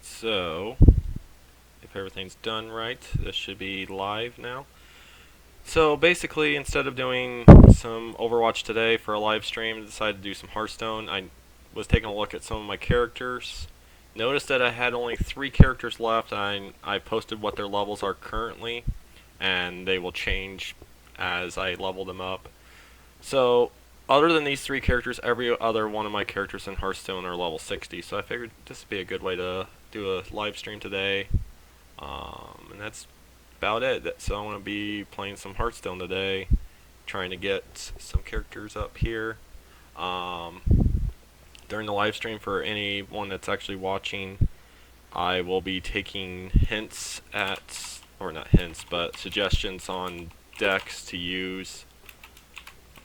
So, if everything's done right, this should be live now. So basically, instead of doing some Overwatch today for a live stream, I decided to do some Hearthstone. I was taking a look at some of my characters. Noticed that I had only 3 characters left, and I posted what their levels are currently, and they will change as I level them up. So, other than these 3 characters, every other one of my characters in Hearthstone are level 60, so I figured this would be a good way to do a live stream today. And that's about it. So I want to be playing some Hearthstone today, trying to get some characters up here. During the live stream, for anyone that's actually watching, I will be taking hints at, or not hints, but suggestions on decks to use.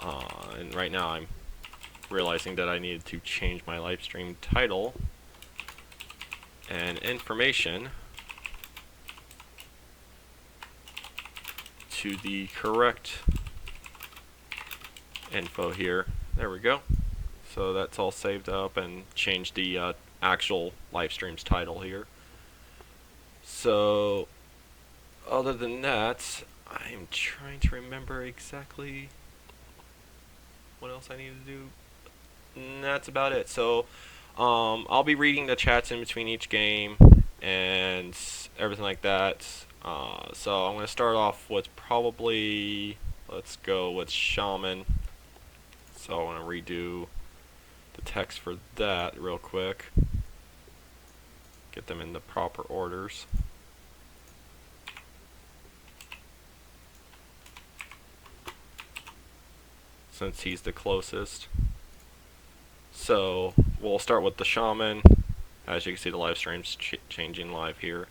And right now I'm realizing that I needed to change my live stream title and information to the correct info here. There we go. So that's all saved up, and changed the actual live stream's title here. So other than that, I'm trying to remember exactly what else I need to do. And that's about it. So I'll be reading the chats in between each game and everything like that. So I'm going to start off with probably, let's go with Shaman. So I want to redo the text for that real quick. Get them in the proper orders. Since he's the closest. So we'll start with the Shaman. As you can see, the live stream's changing live here.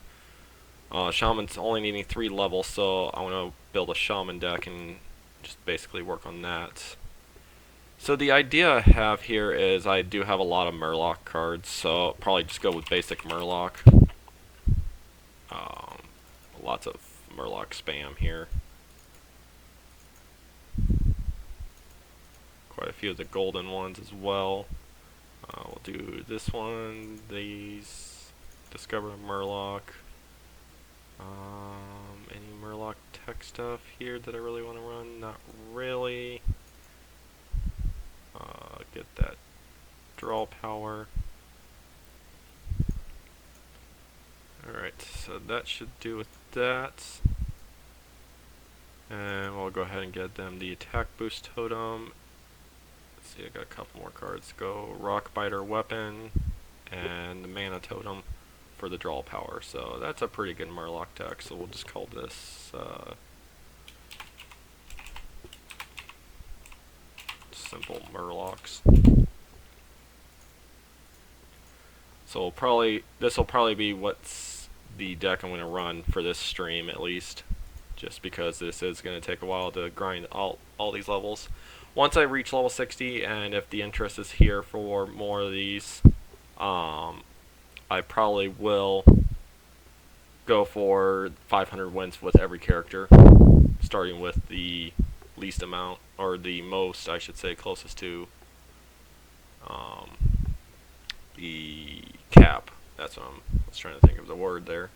Shaman's only needing 3 levels, so I want to build a Shaman deck and just basically work on that. So the idea I have here is I do have a lot of Murloc cards, so I'll probably just go with basic Murloc. Lots of Murloc spam here. Quite a few of the golden ones as well. We'll do this one, these, discover Murloc. Any Murloc tech stuff here that I really want to run? Not really. Get that draw power. Alright, so that should do with that. And we'll go ahead and get them the attack boost totem. Let's see, I got a couple more cards to go. Rock Biter weapon and the mana totem for the draw power. So that's a pretty good Murloc deck, so we'll just call this simple Murlocs. So this will probably be what's the deck I'm going to run for this stream, at least, just because this is going to take a while to grind all these levels. Once I reach level 60, and if the interest is here for more of these, I probably will go for 500 wins with every character, starting with the least amount, or the most, I should say, closest to the cap. That's what I was trying to think of the word there.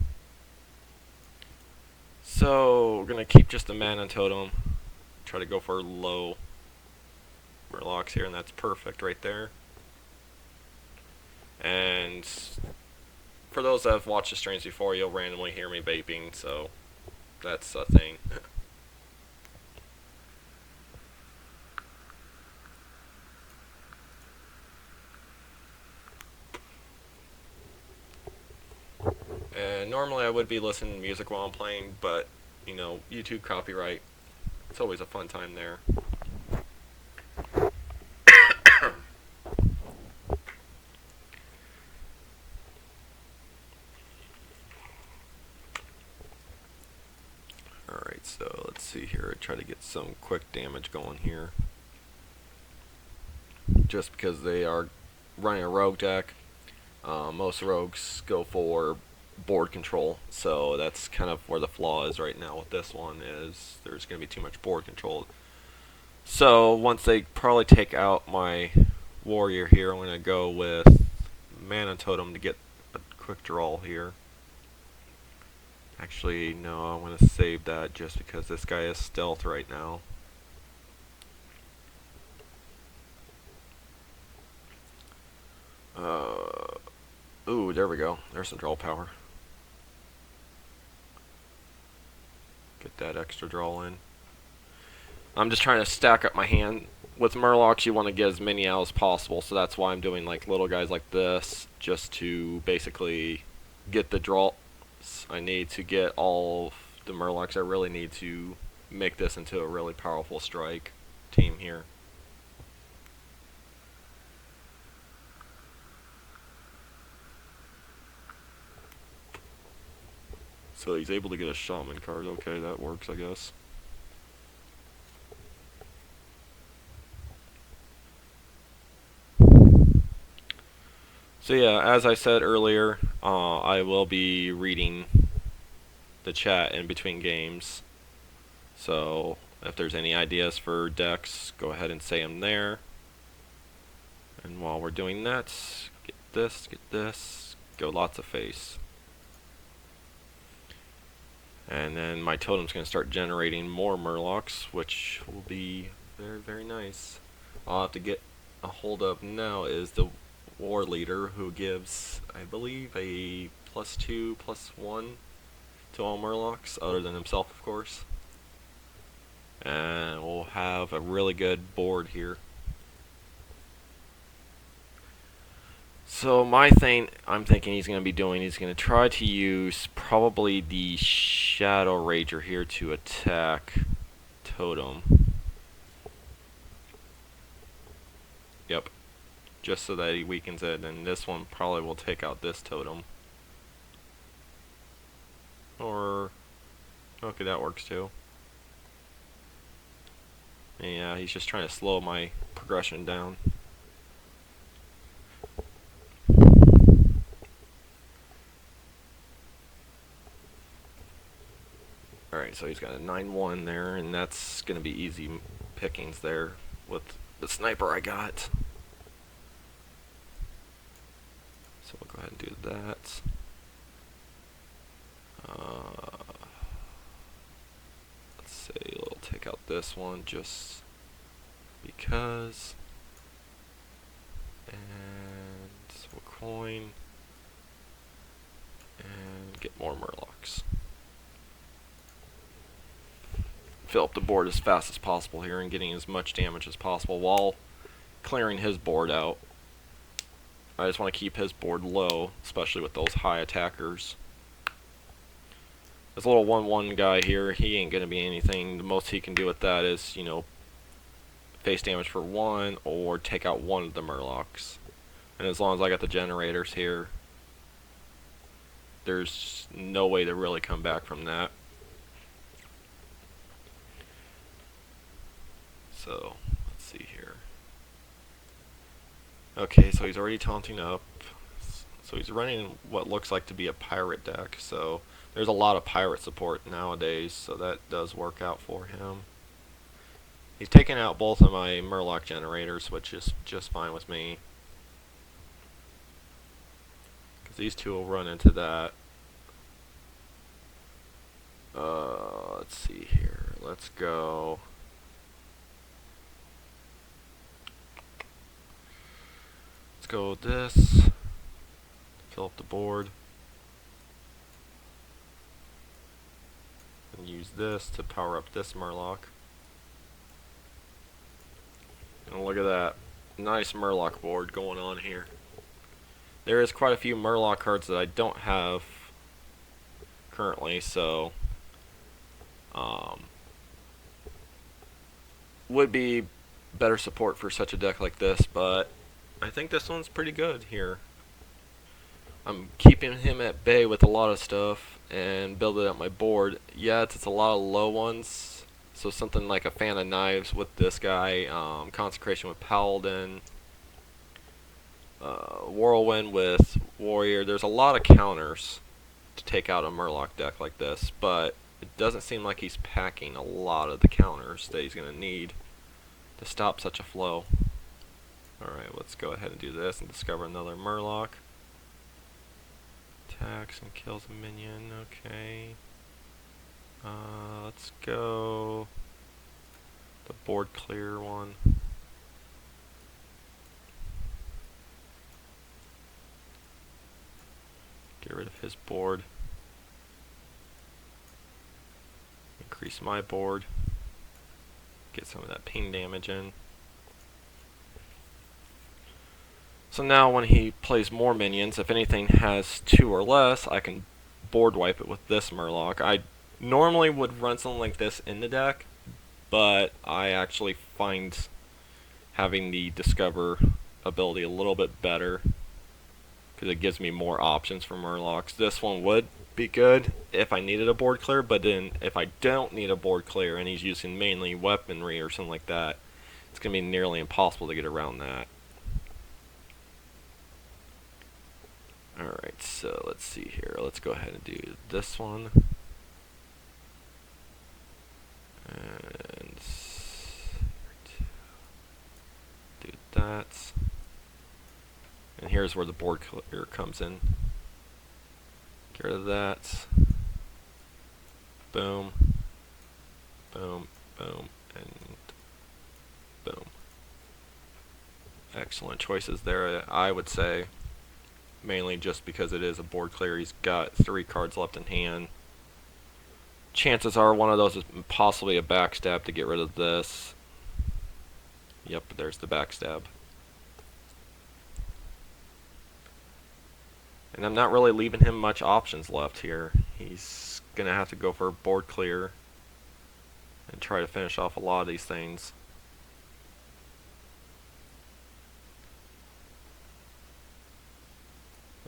So we're going to keep just the mana totem, try to go for low Murlocs here, and that's perfect right there. And for those that have watched the streams before, you'll randomly hear me vaping, so that's a thing. And normally I would be listening to music while I'm playing, but, you know, YouTube copyright, it's always a fun time there. Alright, so let's see here. Try to get some quick damage going here. Just because they are running a rogue deck, most rogues go for board control, so that's kind of where the flaw is right now with this one, is there's going to be too much board control. So once they probably take out my warrior here, I'm going to go with mana totem to get a quick draw here. Actually, no, I'm going to save that just because this guy is stealth right now. Ooh, there we go. There's some draw power. Get that extra draw in. I'm just trying to stack up my hand. With Murlocs, you want to get as many out as possible, so that's why I'm doing like little guys like this, just to basically get the draws I need to get all of the Murlocs I really need to make this into a really powerful strike team here. So he's able to get a Shaman card. Okay, that works, I guess. So yeah, as I said earlier, I will be reading the chat in between games. So if there's any ideas for decks, go ahead and say them there. And while we're doing that, get this, go lots of face. And then my totem's going to start generating more Murlocs, which will be very, very nice. All I have to get a hold of now is the War Leader, who gives, I believe, a +2/+1 to all Murlocs, other than himself, of course. And we'll have a really good board here. So my thing, I'm thinking he's going to be doing, he's going to try to use probably the Shadow Rager here to attack Totem. Yep. Just so that he weakens it, and this one probably will take out this Totem. Or, okay, that works too. Yeah, he's just trying to slow my progression down. Alright, so he's got a 9-1 there, and that's going to be easy pickings there with the sniper I got. So we'll go ahead and do that. Let's say we'll take out this one just because. And so we'll coin and get more Murlocs. Fill up the board as fast as possible here and getting as much damage as possible while clearing his board out. I just want to keep his board low, especially with those high attackers. This little 1/1 guy here, he ain't going to be anything. The most he can do with that is, you know, face damage for 1 or take out 1 of the Murlocs. And as long as I got the generators here, there's no way to really come back from that. So, let's see here. Okay, so he's already taunting up. So he's running what looks like to be a pirate deck. So there's a lot of pirate support nowadays, so that does work out for him. He's taking out both of my Murloc generators, which is just fine with me. Because these two will run into that. Let's see here. Let's go. Let's go with this. Fill up the board. And use this to power up this Murloc. And look at that. Nice Murloc board going on here. There is quite a few Murloc cards that I don't have currently, so would be better support for such a deck like this, but I think this one's pretty good here. I'm keeping him at bay with a lot of stuff and building up my board. Yeah, it's a lot of low ones, so something like a Fan of Knives with this guy, Consecration with Paladin, Whirlwind with Warrior. There's a lot of counters to take out a Murloc deck like this, but it doesn't seem like he's packing a lot of the counters that he's going to need to stop such a flow. Alright, let's go ahead and do this and discover another Murloc. attacks and kills a minion. Okay. Let's go the board clear one. Get rid of his board. Increase my board. Get some of that ping damage in. So now when he plays more minions, if anything has 2 or less, I can board wipe it with this Murloc. I normally would run something like this in the deck, but I actually find having the Discover ability a little bit better because it gives me more options for Murlocs. This one would be good if I needed a board clear, but then if I don't need a board clear and he's using mainly weaponry or something like that, it's going to be nearly impossible to get around that. Alright, so let's see here. Let's go ahead and do this one. And do that. And here's where the board clear comes in. Get rid of that. Boom. Boom. Boom. And boom. Excellent choices there, I would say. Mainly just because it is a board clear. He's got 3 cards left in hand. Chances are one of those is possibly a backstab to get rid of this. Yep, there's the backstab. And I'm not really leaving him much options left here. He's going to have to go for a board clear and try to finish off a lot of these things.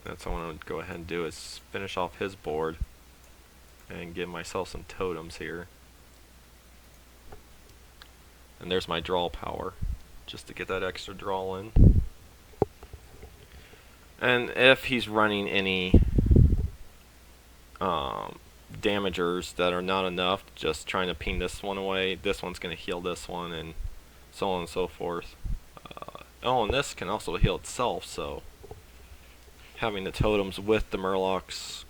That's what I want to go ahead and do, is finish off his board and give myself some totems here. And there's my draw power, just to get that extra draw in. And if he's running any damagers that are not enough, just trying to ping this one away, this one's going to heal this one, and so on and so forth. Oh, and this can also heal itself, so having the totems with the Murlocs,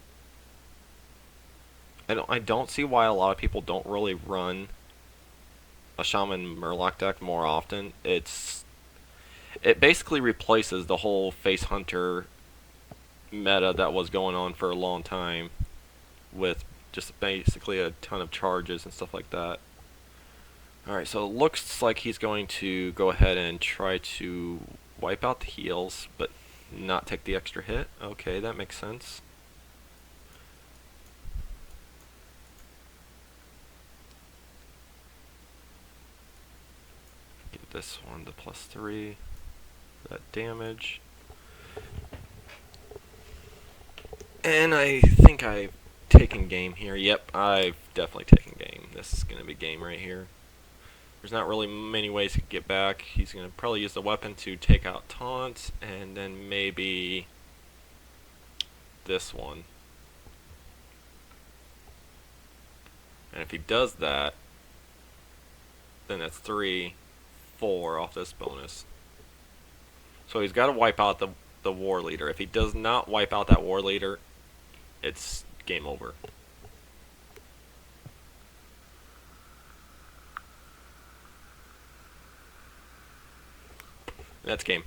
I don't see why a lot of people don't really run a Shaman Murloc deck more often. It basically replaces the whole Face Hunter meta that was going on for a long time, with just basically a ton of charges and stuff like that. Alright, so it looks like he's going to go ahead and try to wipe out the heals, but not take the extra hit. Okay, that makes sense. Give this one the +3 for that damage. And I think I've taken game here. Yep, I've definitely taken game. This is going to be game right here. There's not really many ways to get back. He's going to probably use the weapon to take out taunt, and then maybe this one. And if he does that, then that's 3, 4 off this bonus. So he's got to wipe out the war leader. If he does not wipe out that war leader, it's game over. That's game.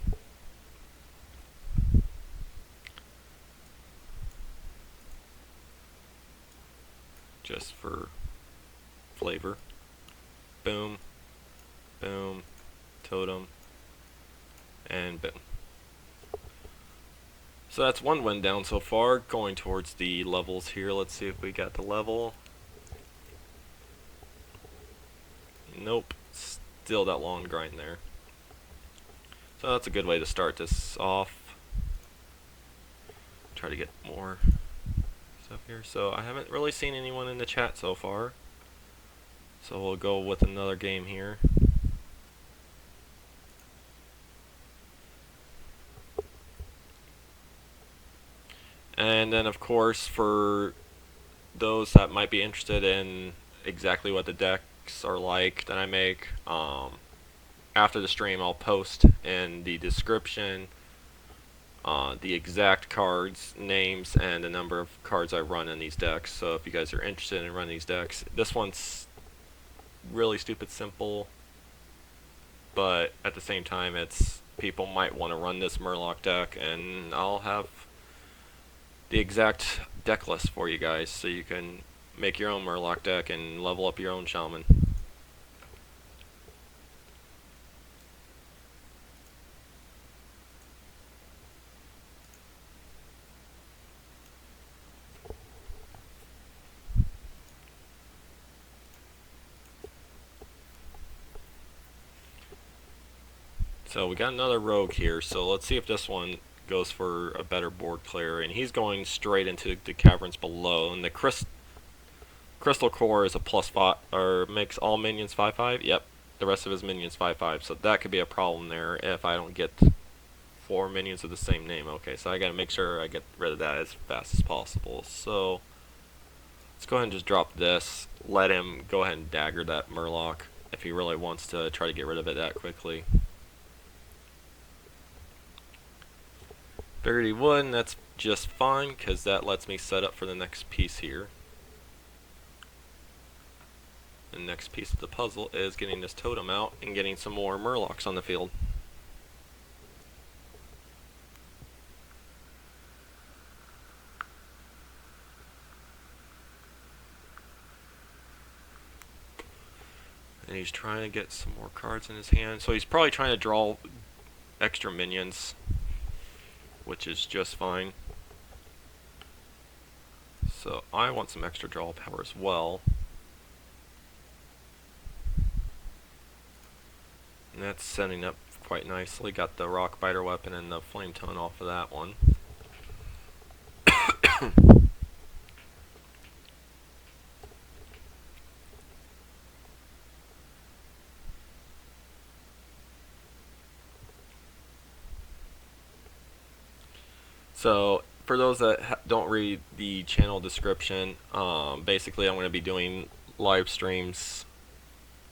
Just for flavor. Boom. Boom. Totem. And boom. So that's one win down so far. Going towards the levels here. Let's see if we got the level. Nope. Still that long grind there. So that's a good way to start this off. Try to get more stuff here. So I haven't really seen anyone in the chat so far. So we'll go with another game here. And then of course, for those that might be interested in exactly what the decks are like that I make, after the stream I'll post in the description the exact cards, names, and the number of cards I run in these decks. So if you guys are interested in running these decks, this one's really stupid simple, but at the same time, it's people might want to run this Murloc deck, and I'll have the exact deck list for you guys so you can make your own Murloc deck and level up your own Shaman. So we got another rogue here, so let's see if this one goes for a better board clear, and he's going straight into the caverns below, and the crystal core is a +5, or makes all minions 5/5. Yep, the rest of his minions 5/5, so that could be a problem there if I don't get 4 minions of the same name. Okay, so I gotta make sure I get rid of that as fast as possible. So let's go ahead and just drop this, let him go ahead and dagger that Murloc if he really wants to try to get rid of it that quickly. Figured he would, and that's just fine, because that lets me set up for the next piece here. The next piece of the puzzle is getting this totem out and getting some more Murlocs on the field. And he's trying to get some more cards in his hand, so he's probably trying to draw extra minions, which is just fine. So I want some extra draw power as well. And that's setting up quite nicely. Got the rock biter weapon and the flame tone off of that one. So for those that don't read the channel description, basically I'm going to be doing live streams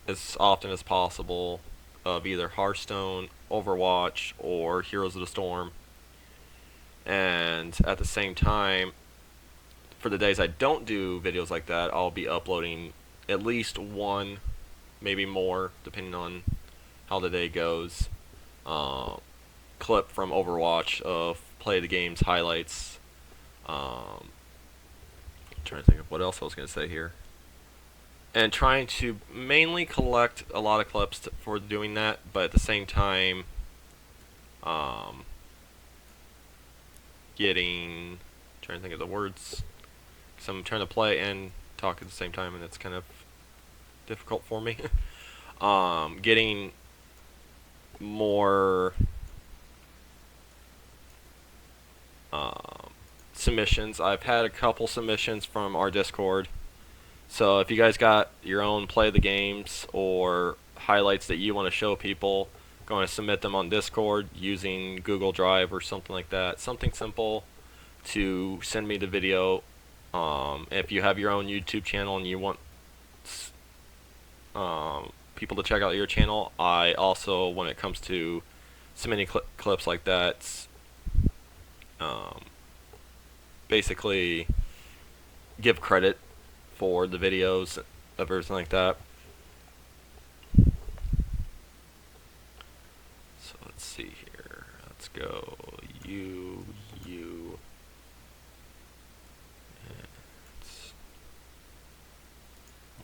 as often as possible of either Hearthstone, Overwatch, or Heroes of the Storm. And at the same time, for the days I don't do videos like that, I'll be uploading at least one, maybe more, depending on how the day goes, clip from Overwatch of play the game's highlights. I'm trying to think of what else I was going to say here. And trying to mainly collect a lot of clips for doing that, but at the same time, trying to think of the words, because I'm trying to play and talk at the same time, and it's kind of difficult for me. Getting more submissions. I've had a couple submissions from our Discord. So if you guys got your own play the games or highlights that you want to show people, go and submit them on Discord using Google Drive or something like that. Something simple to send me the video. If you have your own YouTube channel and you want people to check out your channel, I also, when it comes to submitting clips like that, basically give credit for the videos, everything like that. So let's see here. Let's go you. And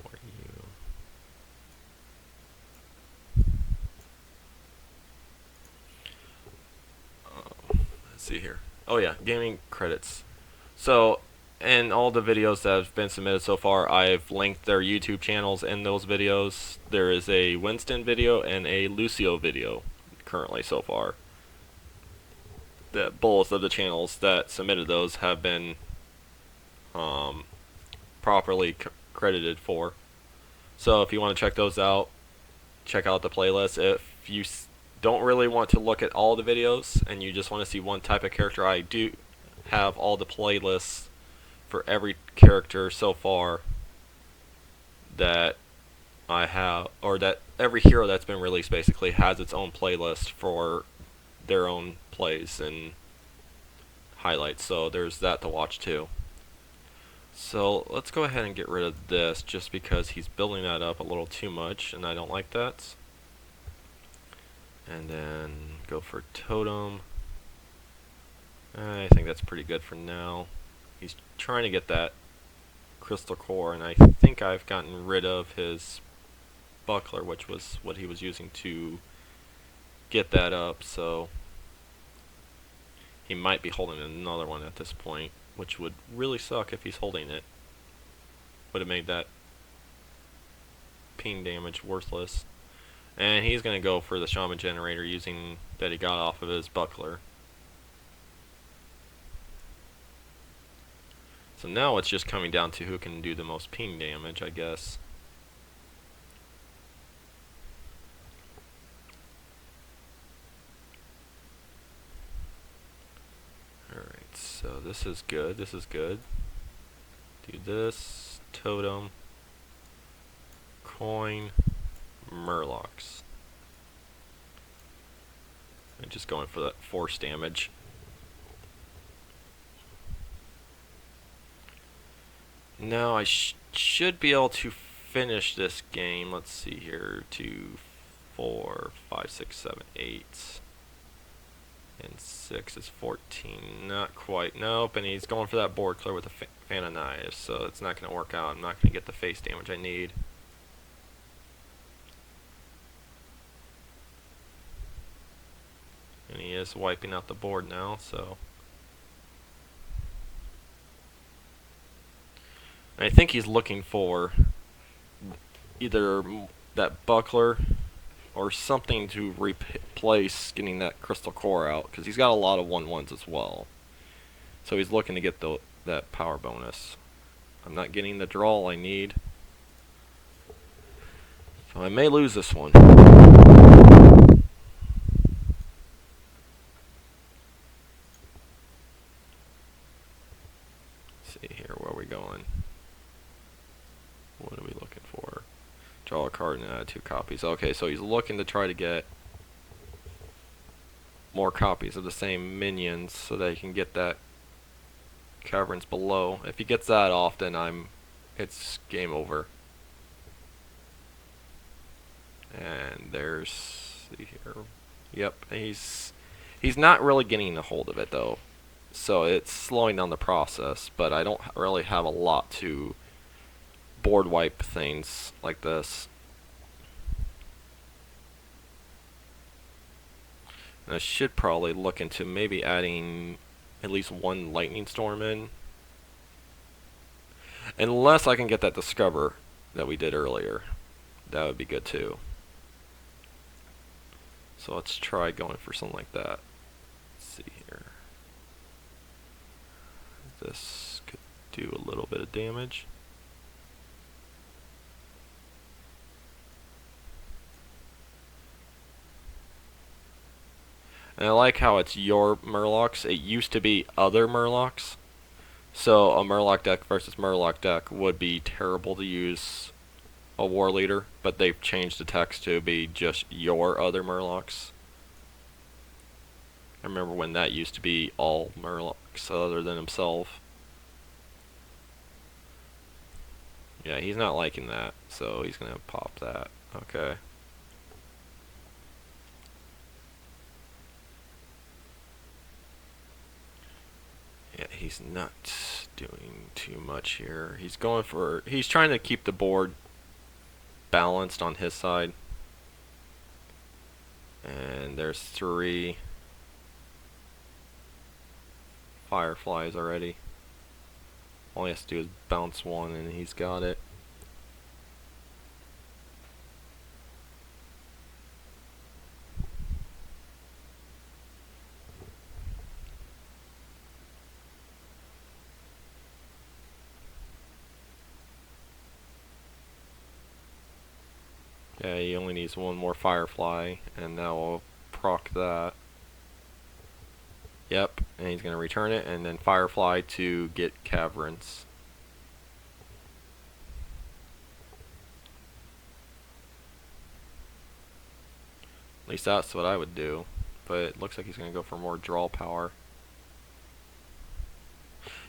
more you. Let's see here. Oh yeah, gaming credits. So, in all the videos that have been submitted so far, I've linked their YouTube channels in those videos. There is a Winston video and a Lucio video currently so far. Both of the channels that submitted those have been properly credited for. So if you want to check those out, check out the playlist. If you don't really want to look at all the videos and you just want to see one type of character, I do have all the playlists for every character so far that I have, or that every hero that's been released basically has its own playlist for their own plays, and highlights, so there's that to watch too. So let's go ahead and get rid of this just because he's building that up a little too much and I don't like that. And then go for totem. I think that's pretty good for now. He's trying to get that crystal core, and I think I've gotten rid of his buckler, which was what he was using to get that up, so he might be holding another one at this point, which would really suck if he's holding it. Would have made that ping damage worthless. And he's going to go for the shaman generator using that he got off of his buckler. So now it's just coming down to who can do the most ping damage, I guess. Alright, so this is good, this is good. Do this, totem, coin, murlocs. And just going for that force damage. Now I should be able to finish this game. Let's see here. 2, 4, 5, 6, 7, 8. And 6 is 14. Not quite. Nope. And he's going for that board clear with a fan of knives. So it's not going to work out. I'm not going to get the face damage I need. And he is wiping out the board now. So I think he's looking for either that buckler or something to replace getting that crystal core out, because he's got a lot of 1/1s as well. So he's looking to get that power bonus. I'm not getting the draw I need, so I may lose this one. Let's see here, where are we going? What are we looking for? Draw a card and add 2 copies. Okay, so he's looking to try to get more copies of the same minions so that he can get that caverns below. If he gets that off, then it's game over. And there's, see here. Yep, he's not really getting a hold of it though. So it's slowing down the process, but I don't really have a lot to board wipe things like this. And I should probably look into maybe adding at least 1 lightning storm in, unless I can get that discover that we did earlier. That would be good too. So let's try going for something like that. Let's see here. This could do a little bit of damage. And I like how it's your Murlocs. It used to be other Murlocs. So a Murloc deck versus Murloc deck would be terrible to use a War Leader, but they've changed the text to be just your other Murlocs. I remember when that used to be all Murlocs other than himself. Yeah, he's not liking that, so he's gonna pop that. Okay. Yeah, he's not doing too much here. He's trying to keep the board balanced on his side. And there's 3 fireflies already. All he has to do is bounce 1 and he's got it. Yeah, he only needs 1 more firefly and that will proc that. Yep, and he's going to return it and then firefly to get caverns. At least that's what I would do, but it looks like he's going to go for more draw power.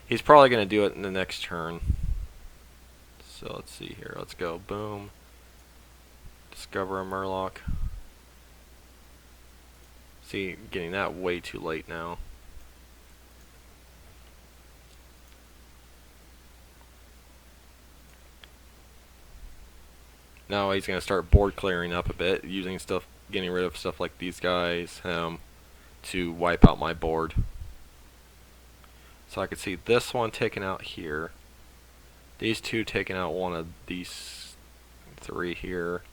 He's probably going to do it in the next turn. So let's see here. Let's go. Boom. Discover a Murloc. See, getting that way too late now. Now he's going to start board clearing up a bit, using stuff, getting rid of stuff like these guys, to wipe out my board. So I could see this one taken out here. These two taking out one of these three here.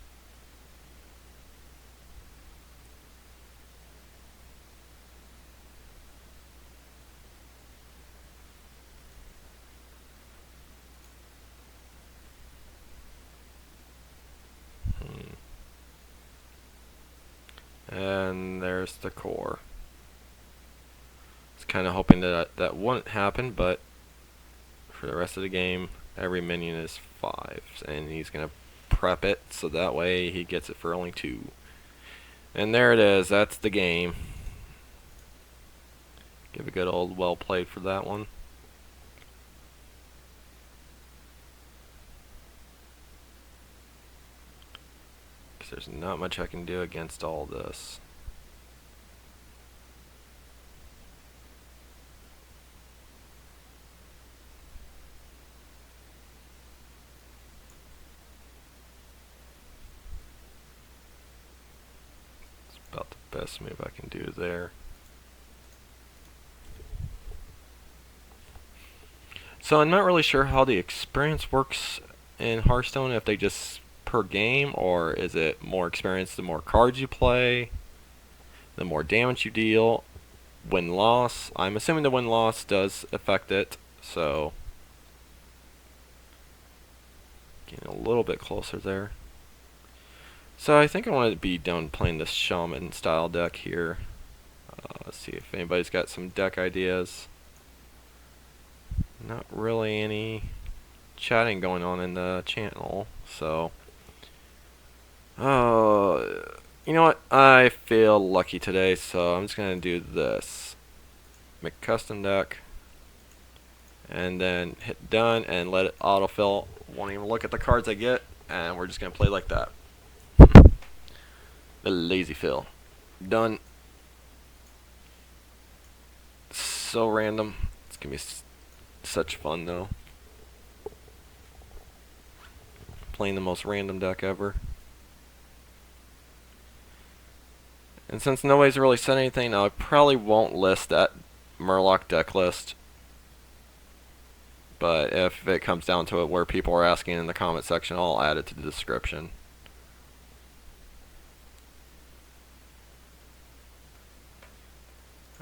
And there's the core. I was kind of hoping that that wouldn't happen, but for the rest of the game, every minion is 5, and he's going to prep it so that way he gets it for only 2. And there it is. That's the game. Give a good old well played for that one. There's not much I can do against all this. It's about the best move I can do there. So I'm not really sure how the experience works in Hearthstone, if they just per game, or is it more experience the more cards you play, the more damage you deal, win-loss. I'm assuming the win-loss does affect it, so getting a little bit closer there. So I think I want to be done playing this shaman style deck here. Let's see if anybody's got some deck ideas. Not really any chatting going on in the channel, so you know what? I feel lucky today, so I'm just gonna do this. Make a custom deck, and then hit done and let it autofill. Won't even look at the cards I get, and we're just gonna play like that. The lazy fill. Done. So random. It's gonna be such fun though. Playing the most random deck ever. And since nobody's really said anything, I probably won't list that Murloc deck list. But if it comes down to it where people are asking in the comment section, I'll add it to the description.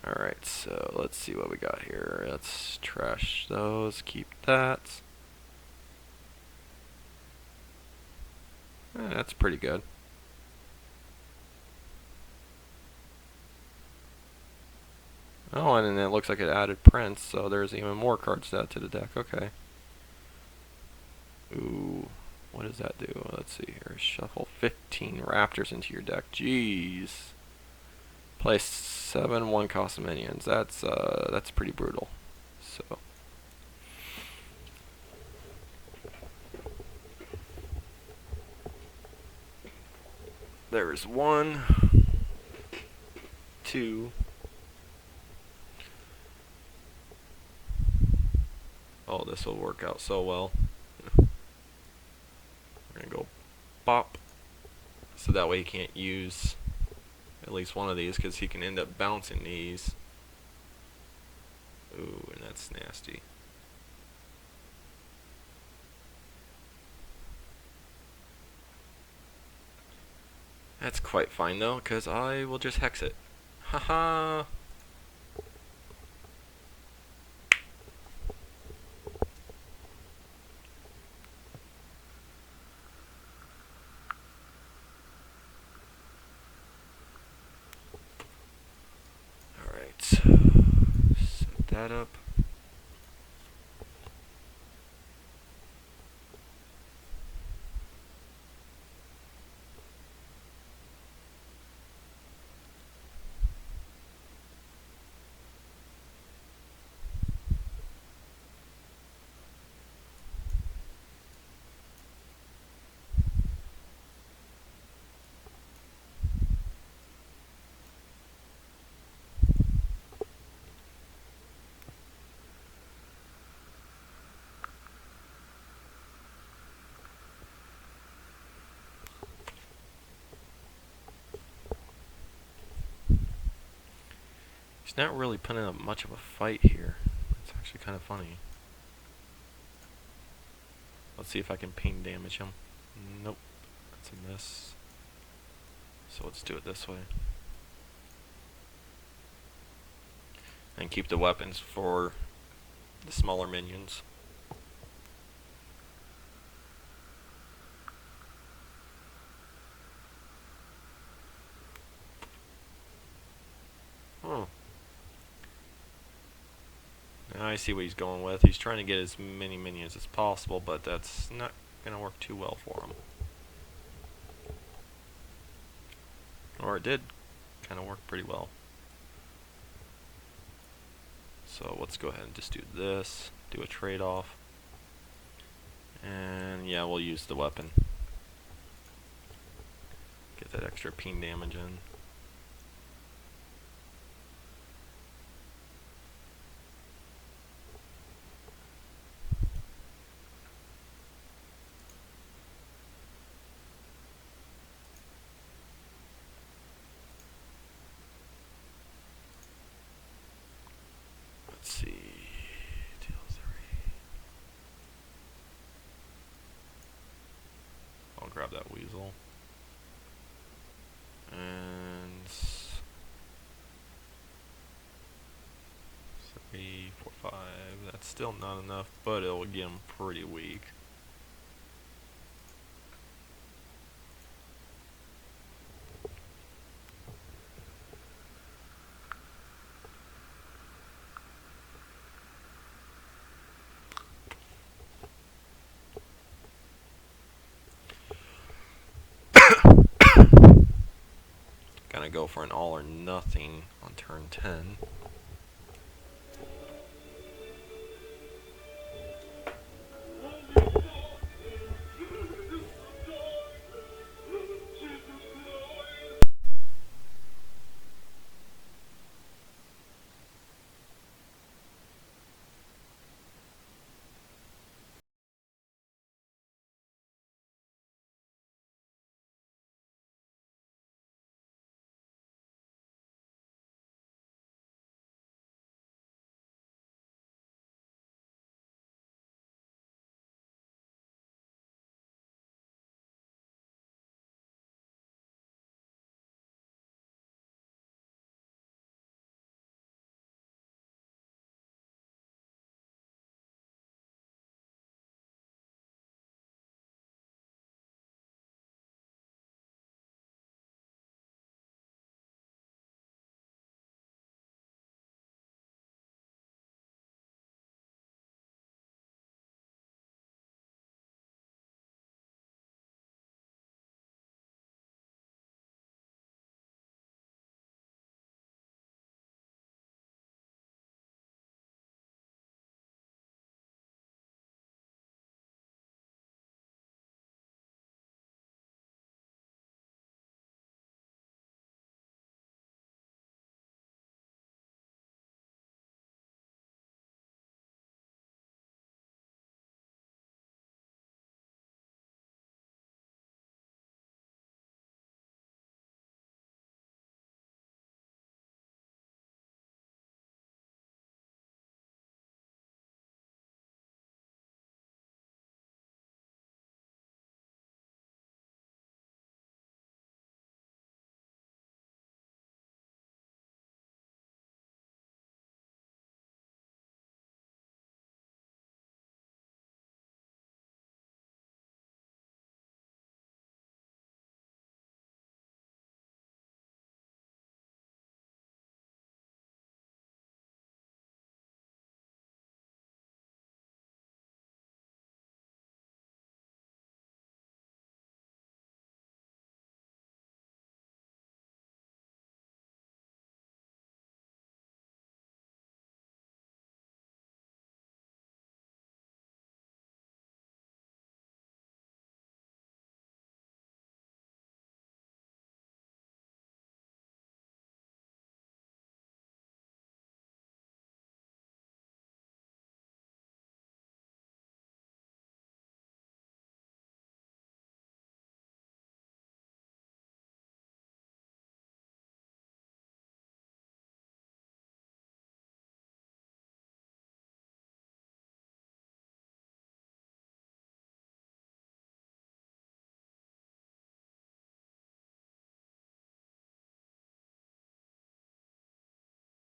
Alright, so let's see what we got here. Let's trash those, keep that. That's pretty good. Oh, and then it looks like it added Prince, so there's even more cards to add to the deck. Okay. Ooh, what does that do? Let's see here. Shuffle 15 Raptors into your deck. Jeez. Play 7 1-cost minions. That's pretty brutal. So. There's 1, 2. Oh, this will work out so well. We're gonna go bop, so that way he can't use at least one of these, because he can end up bouncing these. Ooh, and that's nasty. That's quite fine though, because I will just hex it. Haha. Alright. Set that up. not really putting up much of a fight here. It's actually kind of funny. Let's see if I can ping damage him. Nope. That's a miss. So let's do it this way. And keep the weapons for the smaller minions. Oh. Now I see what he's going with. He's trying to get as many minions as possible, but that's not going to work too well for him. Or it did kind of work pretty well. So let's go ahead and just do this. Do a trade-off. And yeah, we'll use the weapon. Get that extra ping damage in. Let's see. Deal 3. I'll grab that weasel. And 3, 4, 5. That's still not enough, but it'll get him pretty weak. Gonna go for an all or nothing on turn 10.